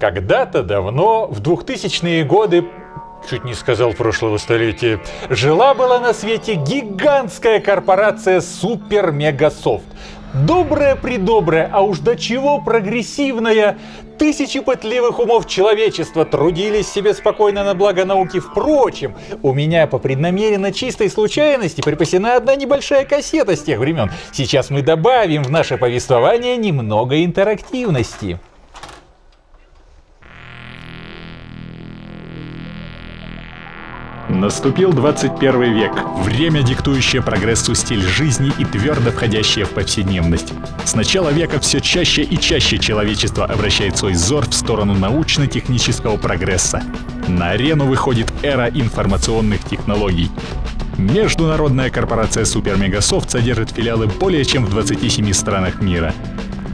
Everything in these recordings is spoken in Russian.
Когда-то давно, в 2000-е годы, чуть не сказал прошлого столетия, жила-была на свете гигантская корпорация Супер-Мега-Софт. Добрая-предобрая, а уж до чего прогрессивная. Тысячи пытливых умов человечества трудились себе спокойно на благо науки. Впрочем, у меня по преднамеренно чистой случайности припасена одна небольшая кассета с тех времен. Сейчас мы добавим в наше повествование немного интерактивности. Наступил 21 век, время, диктующее прогрессу стиль жизни и твердо входящее в повседневность. С начала века все чаще и чаще человечество обращает свой взор в сторону научно-технического прогресса. На арену выходит эра информационных технологий. Международная корпорация Супер-Мега-Софт содержит филиалы более чем в 27 странах мира.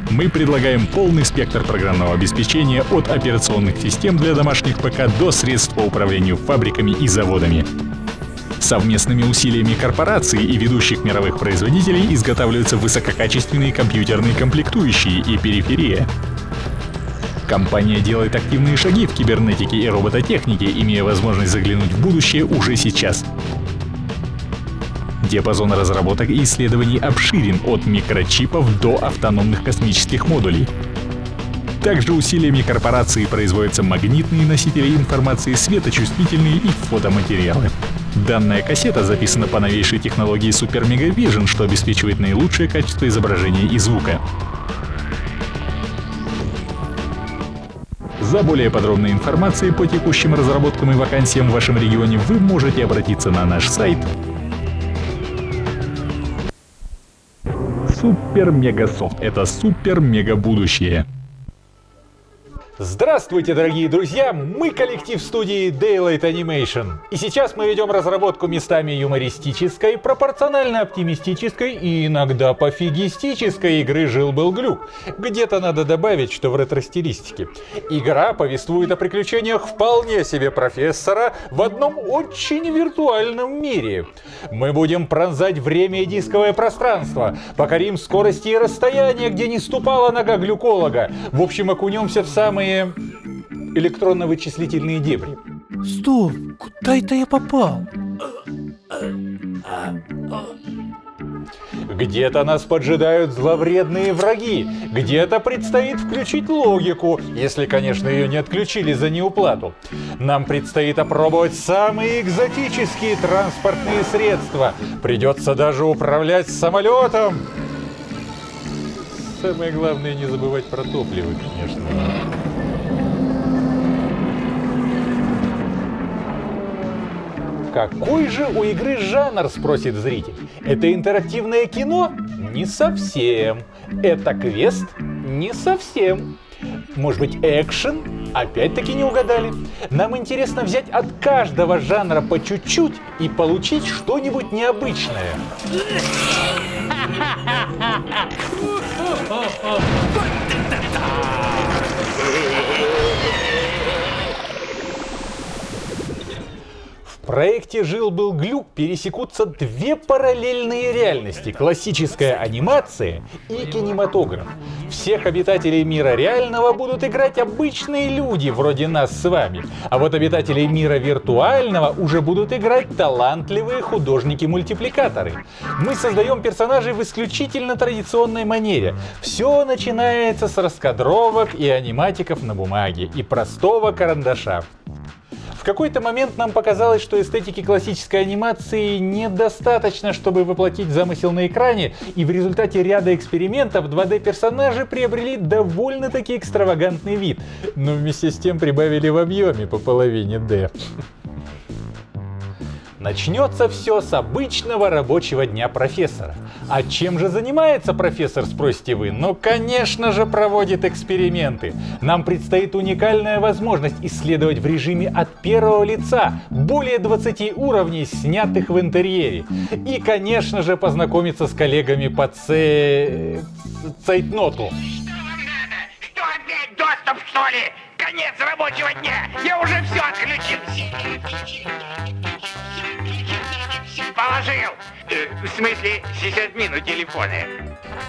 Мы предлагаем полный спектр программного обеспечения от операционных систем для домашних ПК до средств по управлению фабриками и заводами. Совместными усилиями корпораций и ведущих мировых производителей изготавливаются высококачественные компьютерные комплектующие и периферия. Компания делает активные шаги в кибернетике и робототехнике, имея возможность заглянуть в будущее уже сейчас. Диапазон разработок и исследований обширен от микрочипов до автономных космических модулей. Также усилиями корпорации производятся магнитные носители информации, светочувствительные и фотоматериалы. Данная кассета записана по новейшей технологии Super Mega Vision, что обеспечивает наилучшее качество изображения и звука. За более подробной информацией по текущим разработкам и вакансиям в вашем регионе вы можете обратиться на наш сайт Супер-Мега-Софт. Это супер-мега-будущее. Здравствуйте, дорогие друзья! Мы коллектив студии Daylight Animation. И сейчас мы ведем разработку местами юмористической, пропорционально оптимистической и иногда пофигистической игры «Жил-был глюк». Где-то надо добавить, что в ретро-стилистике. Игра повествует о приключениях вполне себе профессора в одном очень виртуальном мире. Мы будем пронзать время и дисковое пространство, покорим скорости и расстояния, где не ступала нога глюколога. В общем, окунемся в самые электронно-вычислительные дебри. Стоп, куда это я попал? Где-то нас поджидают зловредные враги, где-то предстоит включить логику, если, конечно, ее не отключили за неуплату. Нам предстоит опробовать самые экзотические транспортные средства. Придется даже управлять самолетом. Самое главное не забывать про топливо, конечно. Какой же у игры жанр, спросит зритель? Это интерактивное кино? Не совсем. Это квест? Не совсем. Может быть, экшен? Опять-таки не угадали. Нам интересно взять от каждого жанра по чуть-чуть и получить что-нибудь необычное. В проекте «Жил-был глюк» пересекутся две параллельные реальности – классическая анимация и кинематограф. Всех обитателей мира реального будут играть обычные люди, вроде нас с вами. А вот обитателей мира виртуального уже будут играть талантливые художники-мультипликаторы. Мы создаем персонажей в исключительно традиционной манере. Все начинается с раскадровок и аниматиков на бумаге и простого карандаша. В какой-то момент нам показалось, что эстетики классической анимации недостаточно, чтобы воплотить замысел на экране, и в результате ряда экспериментов 2D-персонажи приобрели довольно-таки экстравагантный вид, но вместе с тем прибавили в объеме по половине D. Начнется все с обычного рабочего дня профессора. А чем же занимается профессор, спросите вы? Ну, конечно же, проводит эксперименты. Нам предстоит уникальная возможность исследовать в режиме от первого лица более 20 уровней, снятых в интерьере. И, конечно же, познакомиться с коллегами по цейтноту. Что вам надо? Что опять доступ, что ли? Конец рабочего дня! Я уже все отключил! Положил. В смысле, сисадмину телефоны.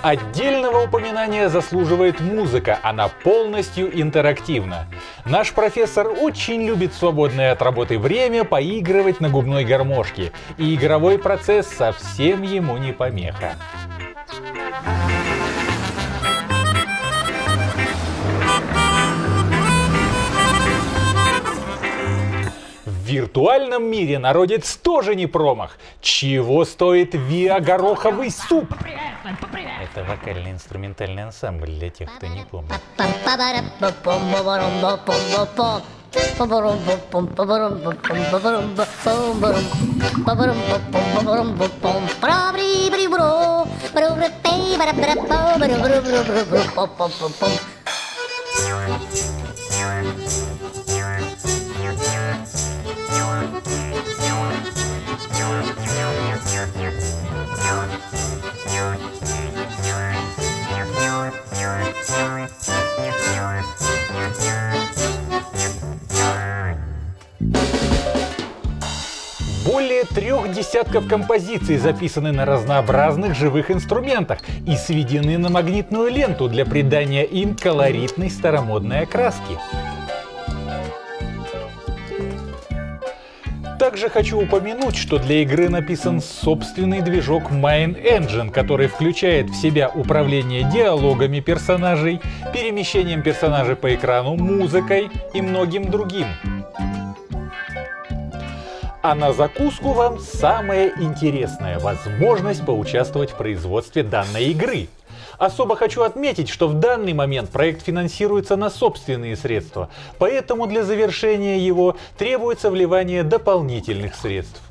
Отдельного упоминания заслуживает музыка, она полностью интерактивна. Наш профессор очень любит свободное от работы время поигрывать на губной гармошке, и игровой процесс совсем ему не помеха. В виртуальном мире народец тоже не промах. Чего стоит виа-гороховый суп? Это вокально-инструментальный ансамбль для тех, кто не помнит. Более 3 десятков композиций записаны на разнообразных живых инструментах и сведены на магнитную ленту для придания им колоритной старомодной окраски. Также хочу упомянуть, что для игры написан собственный движок Main Engine, который включает в себя управление диалогами персонажей, перемещением персонажей по экрану, музыкой и многим другим. А на закуску вам самое интересное — возможность поучаствовать в производстве данной игры. Особо хочу отметить, что в данный момент проект финансируется на собственные средства, поэтому для завершения его требуется вливание дополнительных средств.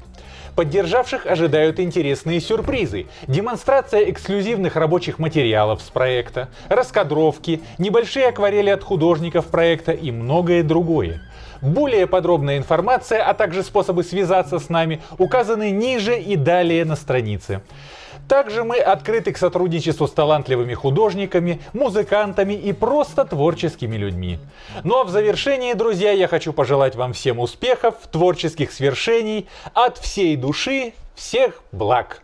Поддержавших ожидают интересные сюрпризы, демонстрация эксклюзивных рабочих материалов с проекта, раскадровки, небольшие акварели от художников проекта и многое другое. Более подробная информация, а также способы связаться с нами указаны ниже и далее на странице. Также мы открыты к сотрудничеству с талантливыми художниками, музыкантами и просто творческими людьми. Ну а в завершении, друзья, я хочу пожелать вам всем успехов, творческих свершений, от всей души всех благ.